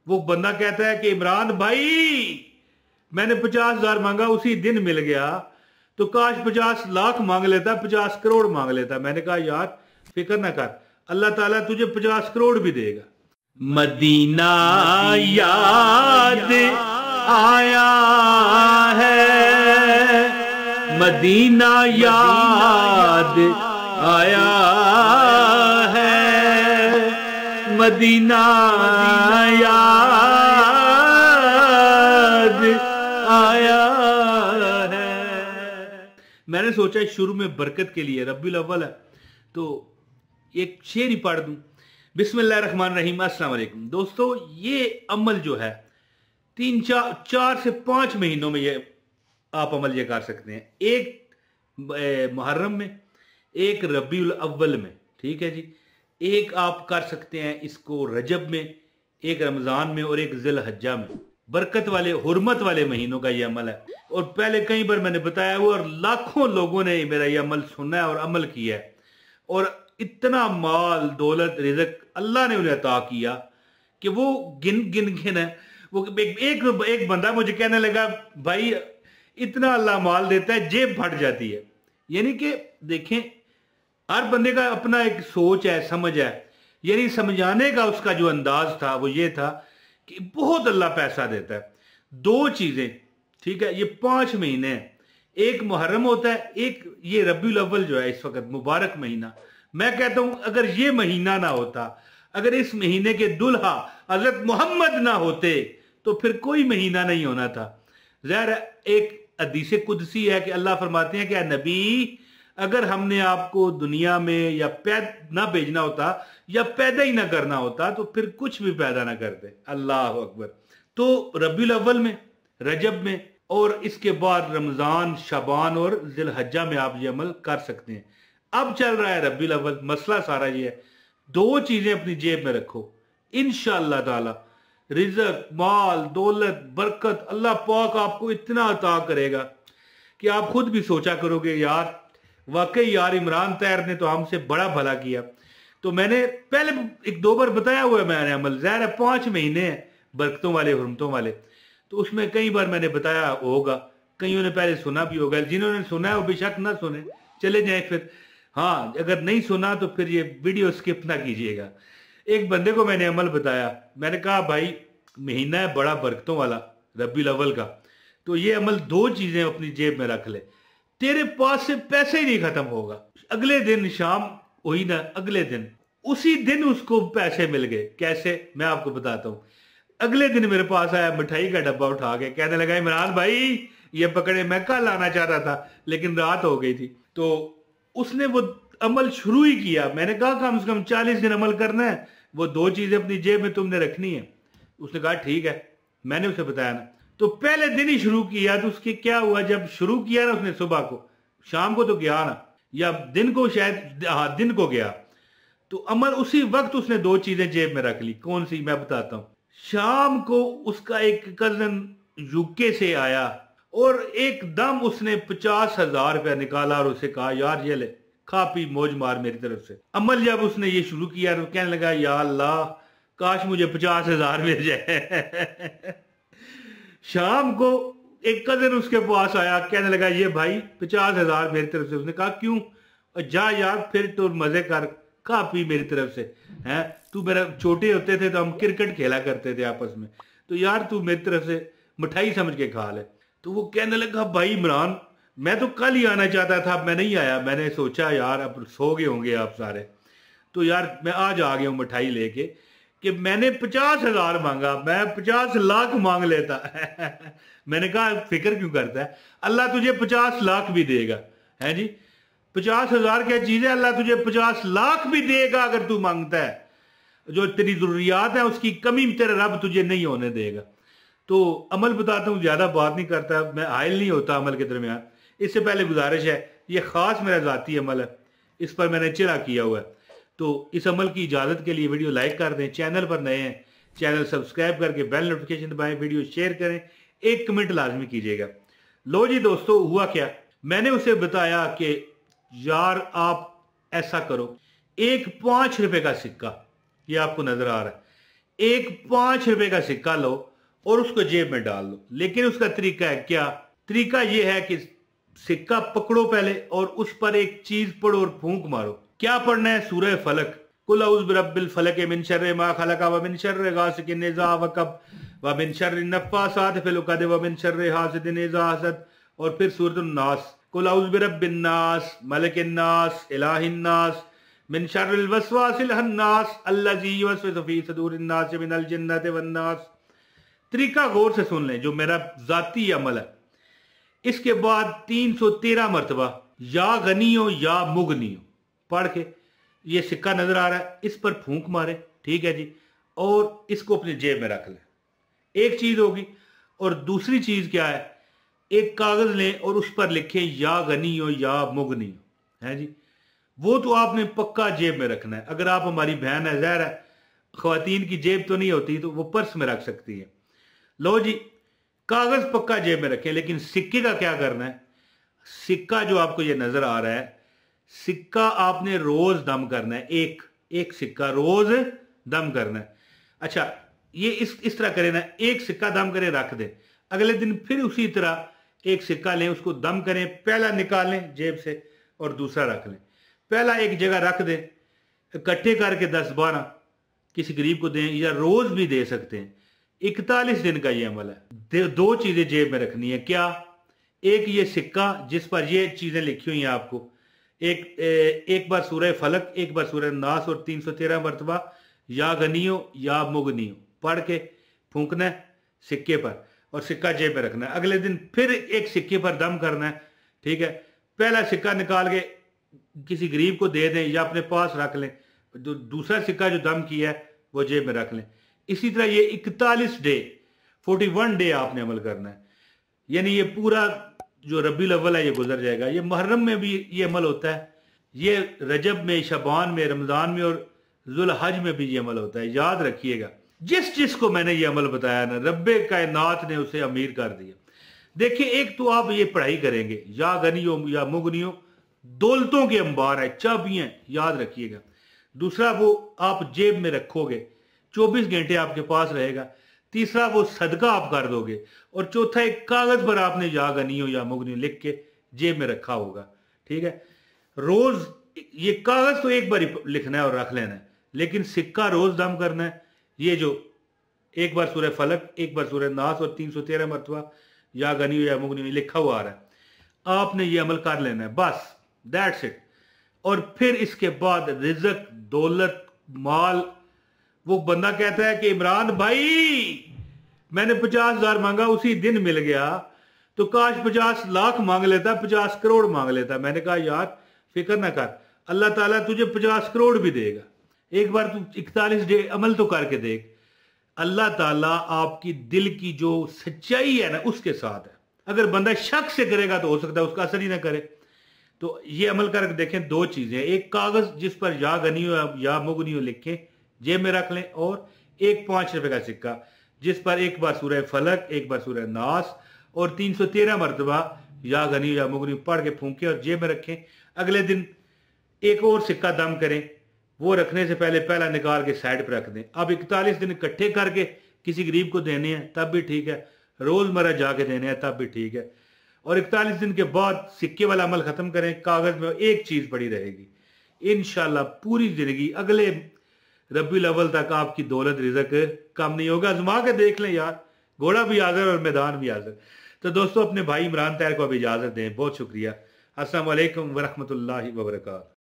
वो बंदा कहता है कि इमरान भाई मैंने 50,000 मांगा, उसी दिन मिल गया, तो काश 50 लाख मांग लेता, 50 करोड़ मांग लेता। मैंने कहा यार फिक्र ना कर, अल्लाह ताला तुझे 50 करोड़ भी देगा। मदीना याद आया है, मदीना याद आया है, मदीना याद आया है। मैंने सोचा शुरू में बरकत के लिए, रब्बीउल अव्वल है तो एक शेर ही पढ़ दूं। बिस्मिल्लाहिर्रहमानिर्रहीम। अस्सलाम वालेकुम दोस्तों, ये अमल जो है 4 से 5 महीनों में ये आप अमल ये कर सकते हैं। एक मुहर्रम में, एक रब्बीउल अव्वल में, ठीक है जी। एक आप कर सकते हैं इसको रजब में, एक रमज़ान में और एक ज़िलहज्जा में। बरकत वाले हुर्मत वाले महीनों का ये अमल है और पहले कई बार मैंने बताया हुआ और लाखों लोगों ने मेरा ये अमल सुना है और अमल किया है। और इतना माल दौलत रिज़्क अल्लाह ने उन्हें अता किया कि वो गिन है। वो एक बंदा मुझे कहने लगा भाई इतना अल्लाह माल देता है जेब फट जाती है। यानी कि देखें हर बंदे का अपना एक सोच है, समझ है। यानी समझाने का उसका जो अंदाज था वो ये था कि बहुत अल्लाह पैसा देता है। दो चीजें, ठीक है, ये 5 महीने हैं। एक मुहर्रम होता है, एक ये रब्बीउल अव्वल जो है इस वक्त मुबारक महीना। मैं कहता हूं अगर ये महीना ना होता, अगर इस महीने के दुल्हा हजरत मोहम्मद ना होते तो फिर कोई महीना नहीं होना था। ज़ाहिर एक हदीस कुदसी है कि अल्लाह फरमाते हैं कि नबी अगर हमने आपको दुनिया में या ना भेजना होता या पैदा ही ना करना होता तो फिर कुछ भी पैदा ना करते। अल्लाह अकबर। तो रब्बीउल अव्वल में, रजब में और इसके बाद रमज़ान, शबान और ज़िलहज्जा में आप ये अमल कर सकते हैं। अब चल रहा है रब्बीउल अव्वल, मसला सारा ये है, दो चीजें अपनी जेब में रखो, इंशाअल्लाह ताला रिज़्क, माल, दौलत, बरकत अल्लाह पाक आपको इतना अता करेगा कि आप खुद भी सोचा करोगे यार वाकई यार इमरान तैयर ने तो हमसे बड़ा भला किया। तो मैंने पहले 1-2 बार बताया हुआ है मैंने अमल। ज़ाहिर है 5 महीने हैं बरकतों वाले, हुर्मतों वाले, तो उसमें कई बार मैंने बताया होगा, कईयों ने पहले सुना भी होगा। जिन्होंने सुना है वो बेशक ना सुने, चले जाए फिर। हाँ, अगर नहीं सुना तो फिर ये वीडियो स्किप ना कीजिएगा। एक बंदे को मैंने अमल बताया, मैंने कहा भाई महीना है बड़ा बरकतों वाला रब्बीउल अव्वल का, तो ये अमल 2 चीजें अपनी जेब में रख ले, तेरे पास से पैसे ही नहीं खत्म होगा। अगले दिन शाम हुई ना, अगले दिन उसी दिन उसको पैसे मिल गए। कैसे, मैं आपको बताता हूँ। अगले दिन मेरे पास आया मिठाई का डब्बा उठा के, कहने लगा इमरान भाई ये पकड़े, मैं कल आना चाहता था लेकिन रात हो गई थी। तो उसने वो अमल शुरू ही किया। मैंने कहा कम से कम 40 दिन अमल करना है, वो 2 चीजें अपनी जेब में तुमने रखनी है। उसने कहा ठीक है, मैंने उसे बताया ना, तो पहले दिन ही शुरू किया। तो उसके क्या हुआ, जब शुरू किया ना उसने सुबह को, शाम को तो गया ना, या दिन को, शायद हाँ दिन को गया, तो अमल उसी वक्त उसने 2 चीजें जेब में रख ली। कौन सी, मैं बताता हूं। शाम को उसका एक कजन यूके से आया और एकदम उसने 50,000 रुपया निकाला और उसे कहा यार ये ले, खा पी मौज मार मेरी तरफ से। अमल जब उसने ये शुरू किया तो कहने लगा या अल्लाह काश मुझे 50,000 मिल जाए। शाम को एक कजन उसके पास आया, कहने लगा ये भाई 50,000 मेरी तरफ से। उसने कहा क्यों, जा यार फिर तो मजे कर, खा पी मेरी तरफ से हैं। तू मेरा, छोटे होते थे तो हम क्रिकेट खेला करते थे आपस में, तो यार तू मेरी तरफ से मिठाई समझ के खा ले। तो वो कहने लगा भाई इमरान मैं तो कल ही आना चाहता था, मैं नहीं आया। मैंने सोचा यार अब सो गए होंगे आप सारे, तो यार मैं आज आ गया हूँ मिठाई लेके कि मैंने 50,000 मांगा, मैं 50 लाख मांग लेता। मैंने कहा फिक्र क्यों करता है, अल्लाह तुझे 50 लाख भी देगा, है जी। 50,000 क्या चीज है, अल्लाह तुझे 50 लाख भी देगा अगर तू मांगता है। जो तेरी जरूरियात है उसकी कमी तेरा रब तुझे नहीं होने देगा। तो अमल बताता हूँ, ज्यादा बात नहीं करता, मैं हायल नहीं होता अमल के दरमियान। इससे पहले गुजारिश है, ये खास मेरा जाती अमल है, इस पर मैंने चिरा किया हुआ है। तो इस अमल की इजाजत के लिए वीडियो लाइक कर दें, चैनल पर नए हैं चैनल सब्सक्राइब करके बेल नोटिफिकेशन दबाएं, वीडियो शेयर करें, 1 कमेंट लाजमी कीजिएगा। लो जी दोस्तों, हुआ क्या, मैंने उसे बताया कि यार आप ऐसा करो, एक 5 रुपए का सिक्का, ये आपको नजर आ रहा है, एक 5 रुपए का सिक्का लो और उसको जेब में डाल लो। लेकिन उसका तरीका है क्या? तरीका यह है कि सिक्का पकड़ो पहले और उस पर एक चीज पढ़ो और फूंक मारो। क्या पढ़ना है? सूरह फलक, कुल औज़ु बिरब्बिल फलक मिन शर्रि मा खलक व मिन शर्रि गासिकिन इज़ा वक़ब व मिन शर्रि नफ़्फ़ासाति फिल उक़द व मिन शर्रि हासिदिन इज़ा हसद। और फिर सूरतुन नास, कुल औज़ु बिरब्बिन नास मलिकिन नास इलाहिन नास मिन शर्रिल वस्वासिल हन्नास अल्लज़ी युवस्विसु फ़ी सुदूरिन नास मिनल जिन्नति वन नास। तरीका गौर से सुन लें, जो मेरा जाती अमल है। इसके बाद 313 मरतबा या गनियो या मुगनियो पढ़ के, ये सिक्का नजर आ रहा है, इस पर फूंक मारे, ठीक है जी, और इसको अपनी जेब में रख लें। एक चीज होगी। और दूसरी चीज क्या है? एक कागज लें और उस पर लिखें या गनियो या मुगनियो, है जी। वो तो आपने पक्का जेब में रखना है। अगर आप हमारी बहन है, ज़ाहिर है ख्वातीन की जेब तो नहीं होती, तो वो पर्स में रख सकती है। लो जी, कागज पक्का जेब में रखें। लेकिन सिक्के का क्या करना है? सिक्का जो आपको ये नजर आ रहा है, सिक्का आपने रोज दम करना है। एक एक सिक्का रोज दम करना है। अच्छा, ये इस तरह करें ना, एक सिक्का दम करें रख दें, अगले दिन फिर उसी तरह एक सिक्का लें, उसको दम करें, पहला निकालें जेब से और दूसरा रख लें। पहला एक जगह रख दें, इकट्ठे करके 10-12 किसी गरीब को दें या रोज भी दे सकते हैं। 41 दिन का ये अमल है। दो चीजें जेब में रखनी है। क्या? एक ये सिक्का जिस पर ये चीजें लिखी हुई हैं आपको, एक बार सूरह फलक, एक बार सूरह नास और 313 मरतबा या गनियो या मुगनियो पढ़ के फूंकना है सिक्के पर और सिक्का जेब में रखना है। अगले दिन फिर एक सिक्के पर दम करना है, ठीक है। पहला सिक्का निकाल के किसी गरीब को दे दें या अपने पास रख लें। दूसरा सिक्का जो दम किया है वो जेब में रख लें। इसी तरह ये 41 डे, 41 डे आपने अमल करना है। यानी ये पूरा जो रबीउल अव्वल है ये गुजर जाएगा। ये मुहर्रम में भी ये अमल होता है, ये रजब में, शबान में, रमजान में और जुल्हज में भी ये अमल होता है। याद रखिएगा, जिस जिसको मैंने ये अमल बताया ना, रब्बे कायनात ने उसे अमीर कर दिया। देखिए, एक तो आप ये पढ़ाई करेंगे या गनियो या मुगनियो, दौलतों के अंबार है, चाबियां, याद रखिएगा। दूसरा, वो आप जेब में रखोगे, 24 घंटे आपके पास रहेगा। तीसरा, वो सदका आप कर दोगे। और चौथा, एक कागज पर आपने या गनियो या मुगनियो लिख के जेब में रखा होगा, ठीक है। रोज ये कागज तो एक बार ही लिखना है और रख लेना है, लेकिन सिक्का रोज दम करना है। ये जो एक बार सूरह फलक, एक बार सूरह नास और 313 मरतबा या गनियो या मुगनियो लिखा हुआ आ रहा है, आपने ये अमल कर लेना है, बस, दैट्स इट। और फिर इसके बाद रिज़्क, दौलत, माल, वो बंदा कहता है कि इमरान भाई मैंने 50,000 मांगा, उसी दिन मिल गया, तो काश 50 लाख मांग लेता, 50 करोड़ मांग लेता। मैंने कहा यार फिक्र ना कर, अल्लाह ताला तुझे 50 करोड़ भी देगा। एक बार तू 41 डे अमल तो करके देख। अल्लाह ताला आपकी दिल की जो सच्चाई है ना उसके साथ है। अगर बंदा शक से करेगा तो हो सकता है उसका असर ही ना करे। तो ये अमल करके देखें। दो चीजें, एक कागज जिस पर या गनियो या मुगनियो लिखें, जेब में रख लें, और एक 5 रुपए का सिक्का जिस पर एक बार सूरह फलक, एक बार सूरह नास और 313 मरतबा या गनियो या मुगनियो पढ़ के फूंके और जेब में रखें। अगले दिन एक और सिक्का दम करें, वो रखने से पहले पहला निकाल के साइड पर रख दें। अब 41 दिन इकट्ठे करके किसी गरीब को देने हैं तब भी ठीक है, रोजमर्रा जाके देने हैं तब भी ठीक है। और 41 दिन के बाद सिक्के वाला अमल खत्म करें, कागज में एक चीज पड़ी रहेगी। इंशाल्लाह पूरी जिंदगी अगले रबीउल अव्वल तक आपकी दौलत, रिज़्क कम नहीं होगा। आजमा के देख लें यार, घोड़ा भी हाजिर और मैदान भी हाजिर। तो दोस्तों, अपने भाई इमरान ताहिर को अब इजाजत दें। बहुत शुक्रिया। अस्सलाम वालेकुम वरहमतुल्लाहि वबरकातुहू।